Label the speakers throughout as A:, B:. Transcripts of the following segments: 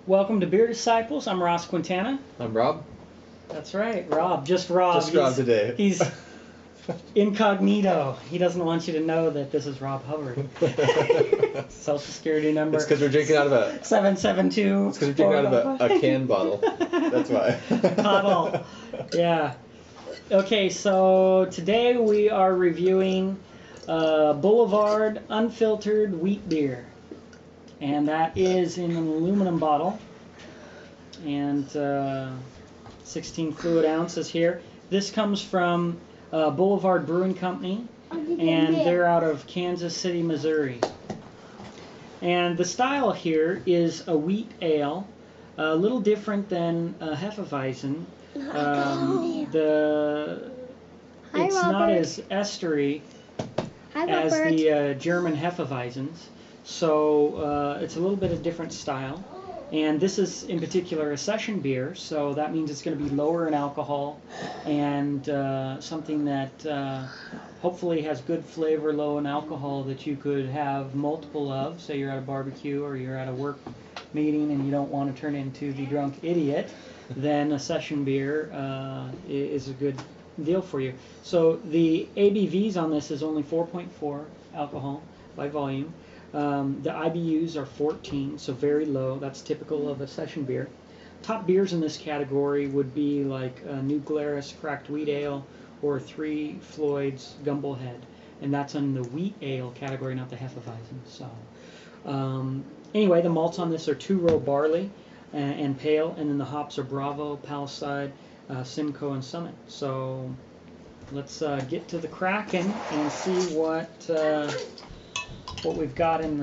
A: Welcome to Beer Disciples. I'm Ross Quintana.
B: I'm Rob.
A: That's right, Rob. Just Rob.
B: Just Rob today.
A: He's incognito. He doesn't want you to know that this is Rob Hubbard. Social Security number.
B: It's because we're drinking out of a
A: 772.
B: It's because we're drinking out of a can bottle. That's why.
A: Bottle. Yeah. Okay, so today we are reviewing Boulevard Unfiltered Wheat Beer. And that is in an aluminum bottle, and 16 fluid ounces here. This comes from Boulevard Brewing Company, and they're out of Kansas City, Missouri. And the style here is a wheat ale, a little Different than Hefeweizen. It's not as estery as the German Hefeweizens. So it's a little bit of different style, and this is in particular a session beer, so that means it's going to be lower in alcohol and something that hopefully has good flavor, low in alcohol, that you could have multiple of. Say you're at a barbecue or you're at a work meeting and you don't want to turn into the drunk idiot, then a session beer is a good deal for you. So the ABVs on this is only 4.4 alcohol by volume. The IBUs are 14, so very low. That's typical of a session beer. Top beers in this category would be like New Glarus Cracked Wheat Ale or Three Floyd's Gumblehead, and that's in the wheat ale category, not the Hefeweizen. So anyway, the malts on this are two-row barley and pale, and then the hops are Bravo, Palisade, Simcoe, and Summit. So let's get to the cracking and see what we've got in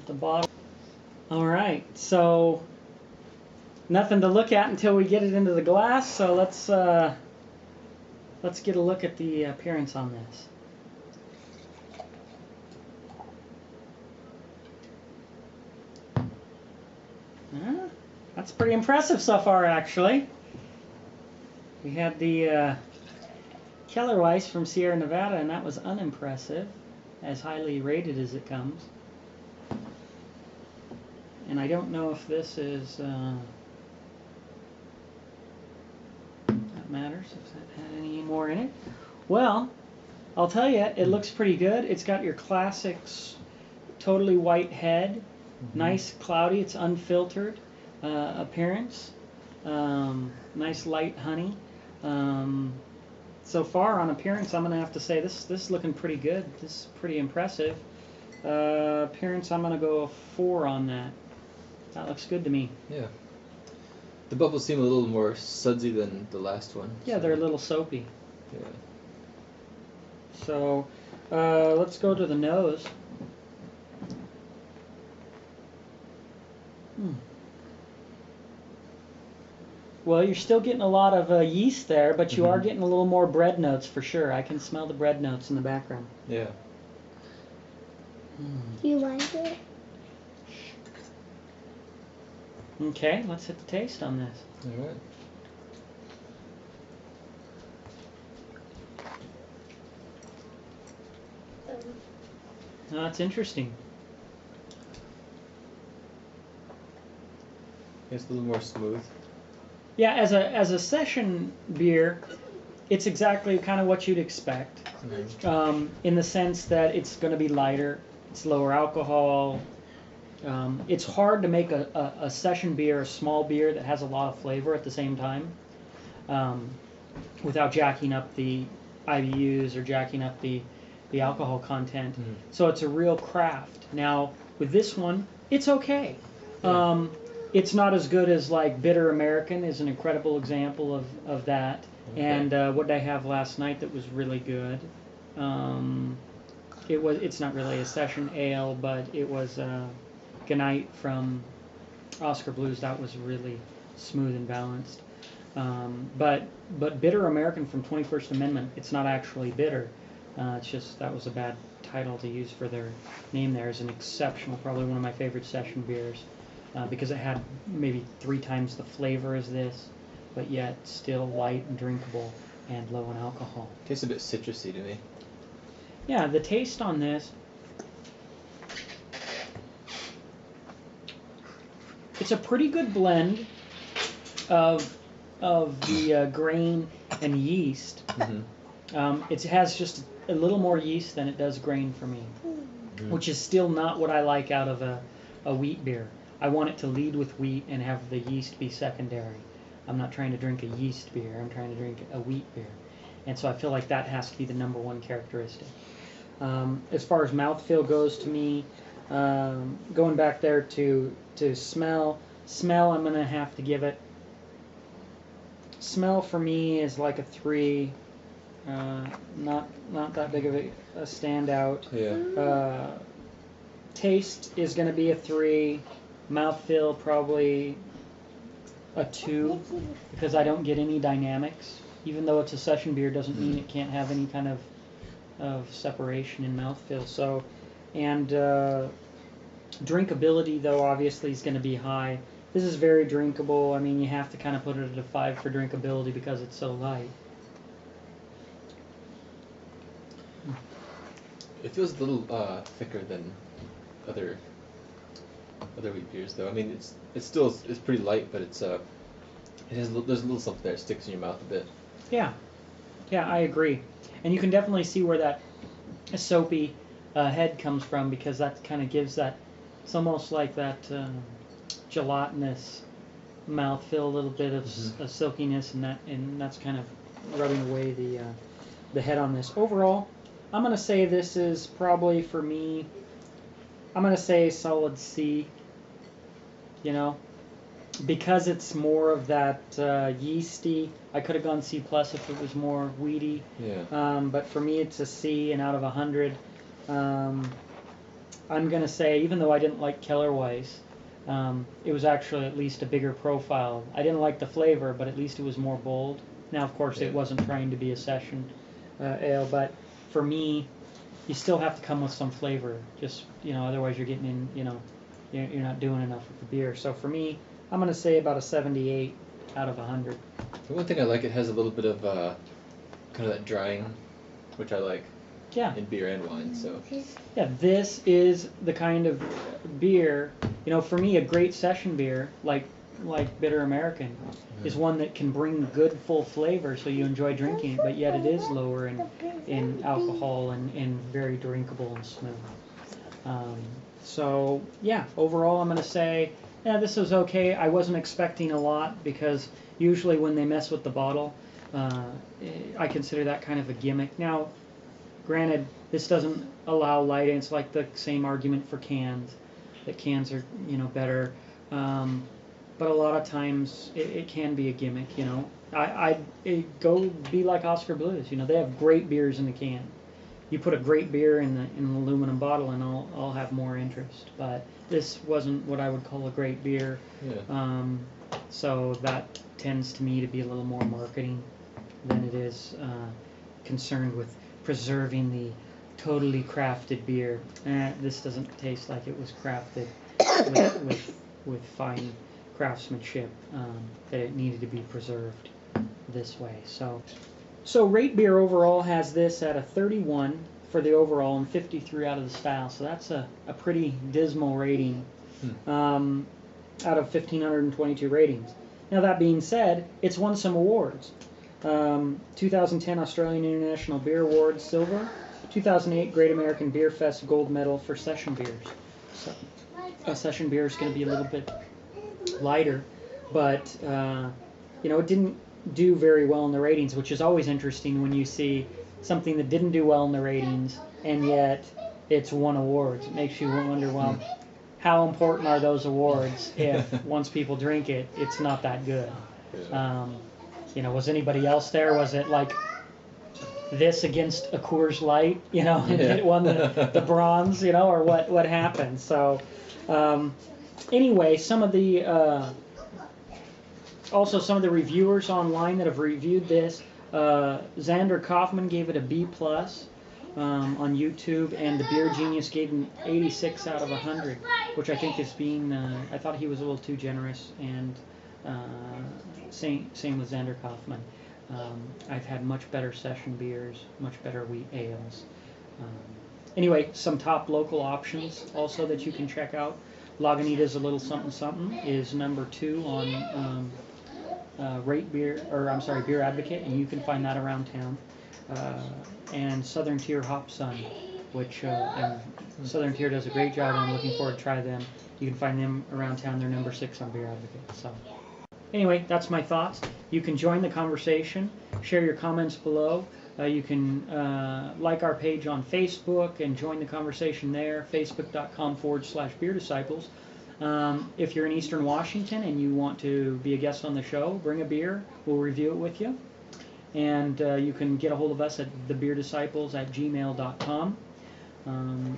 A: the bottle. All right, so nothing to look at until we get it into the glass. So let's get a look at the appearance on this. That's pretty impressive so far, actually. We had the Keller Weiss from Sierra Nevada, and that was unimpressive, as highly rated as it comes. And I don't know if this is that matters, if that had any more in it. Well, I'll tell you, it looks pretty good. It's got your classics, totally white head, nice cloudy, it's unfiltered appearance, nice light honey. So far on appearance, I'm going to have to say this is looking pretty good. This is pretty impressive. Appearance, I'm going to go a 4 on that. That looks good to me.
B: Yeah. The bubbles seem a little more sudsy than the last one.
A: Yeah, so they're a little soapy.
B: Yeah.
A: So let's go to the nose. Well, you're still getting a lot of yeast there, but you are getting a little more bread notes for sure. I can smell the bread notes in the background.
B: Yeah.
C: Do you like it?
A: Okay, let's hit the taste on this.
B: All right.
A: Oh, that's interesting.
B: It's a little more smooth.
A: Yeah, as a session beer, it's exactly kind of what you'd expect, in the sense that it's going to be lighter, it's lower alcohol. It's hard to make a session beer, a small beer that has a lot of flavor at the same time, without jacking up the IBUs or jacking up the alcohol content. So it's a real craft. Now, with this one, it's okay. Yeah. It's not as good as like Bitter American is an incredible example of that. Okay. And what did I have last night that was really good? It's not really a session ale, but it was Ganite from Oscar Blues. That was really smooth and balanced. But Bitter American from 21st Amendment, it's not actually bitter. It's just that was a bad title to use for their name there. It's an exceptional, probably one of my favorite session beers. Because it had maybe 3 times the flavor as this, but yet still light and drinkable and low in alcohol.
B: Tastes a bit citrusy to me.
A: Yeah, the taste on this it's a pretty good blend of the grain and yeast. It has just a little more yeast than it does grain for me, which is still not what I like out of a wheat beer. I want it to lead with wheat and have the yeast be secondary. I'm not trying to drink a yeast beer. I'm trying to drink a wheat beer. And so I feel like that has to be the number one characteristic. As far as mouthfeel goes to me, going back there to smell, I'm going to have to give it, smell for me is like a 3, not that big of a standout.
B: Yeah.
A: Taste is going to be a 3, mouthfeel probably a 2, because I don't get any dynamics. Even though it's a session beer doesn't mean it can't have any kind of separation in mouthfeel. So, and drinkability, though, obviously is going to be high. This is very drinkable. I mean, you have to kind of put it at a 5 for drinkability because it's so light.
B: It feels a little thicker than other wheat beers, though. I mean, it's pretty light, but there's a little something there that sticks in your mouth a bit.
A: Yeah, I agree. And you can definitely see where that soapy head comes from, because that kind of gives that, it's almost like that gelatinous mouthfeel, a little bit of silkiness, and that's kind of rubbing away the head on this. Overall, I'm going to say this is probably, for me, I'm going to say solid C, because it's more of that yeasty. I could have gone C+ if it was more wheaty.
B: Yeah.
A: But for me, it's a C, and out of 100, I'm going to say, even though I didn't like Kellerweiss, it was actually at least a bigger profile. I didn't like the flavor, but at least it was more bold. Now, of course, it wasn't trying to be a session ale, but for me, you still have to come with some flavor. Just, otherwise you're getting in, you're not doing enough with the beer. So for me, I'm going to say about a 78 out of 100.
B: The one thing I like, it has a little bit of kind of that drying, which I like.
A: Yeah.
B: In beer and wine, so.
A: Yeah, this is the kind of beer, for me, a great session beer, like Bitter American, is one that can bring good full flavor so you enjoy drinking it, but yet it is lower in alcohol and very drinkable and smooth. So, yeah, overall I'm going to say, yeah, this was okay. I wasn't expecting a lot, because usually when they mess with the bottle, I consider that kind of a gimmick. Now, granted, this doesn't allow lighting. It's like the same argument for cans, that cans are, better. But a lot of times it can be a gimmick, I'd go be like Oscar Blues. They have great beers in the can. You put a great beer in an aluminum bottle, and I'll have more interest. But this wasn't what I would call a great beer.
B: Yeah.
A: So that tends to me to be a little more marketing than it is concerned with preserving the totally crafted beer. This doesn't taste like it was crafted with fine craftsmanship, that it needed to be preserved this way. So RateBeer overall has this at a 31 for the overall and 53 out of the style. So that's a pretty dismal rating out of 1,522 ratings. Now, that being said, it's won some awards. 2010 Australian International Beer Awards Silver, 2008 Great American Beer Fest Gold Medal for session beers. So a session beer is going to be a little bit lighter, but it didn't do very well in the ratings, which is always interesting when you see something that didn't do well in the ratings and yet it's won awards. It makes you wonder, well, how important are those awards if once people drink it, it's not that good? Was anybody else there? Was it like this against a Coors Light, and it won the bronze, or what happened? So anyway, some of the reviewers online that have reviewed this, Xander Kaufman gave it a B+ on YouTube, and the Beer Genius gave him 86 out of 100, which I think is being, I thought he was a little too generous, and same with Xander Kaufman. I've had much better session beers, much better wheat ales. Anyway, some top local options also that you can check out. Lagunitas a Little Something Something is number 2 on RateBeer, or I'm sorry, BeerAdvocate, and you can find that around town. And Southern Tier Hop Sun, which Southern Tier does a great job, and I'm looking forward to try them. You can find them around town. They're number 6 on BeerAdvocate. So, anyway, that's my thoughts. You can join the conversation. Share your comments below. You can like our page on Facebook and join the conversation there, facebook.com/BeerDisciples. If you're in Eastern Washington and you want to be a guest on the show, bring a beer. We'll review it with you. And you can get a hold of us at thebeerdisciples@gmail.com.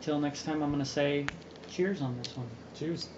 A: Till next time, I'm going to say cheers on this one.
B: Cheers.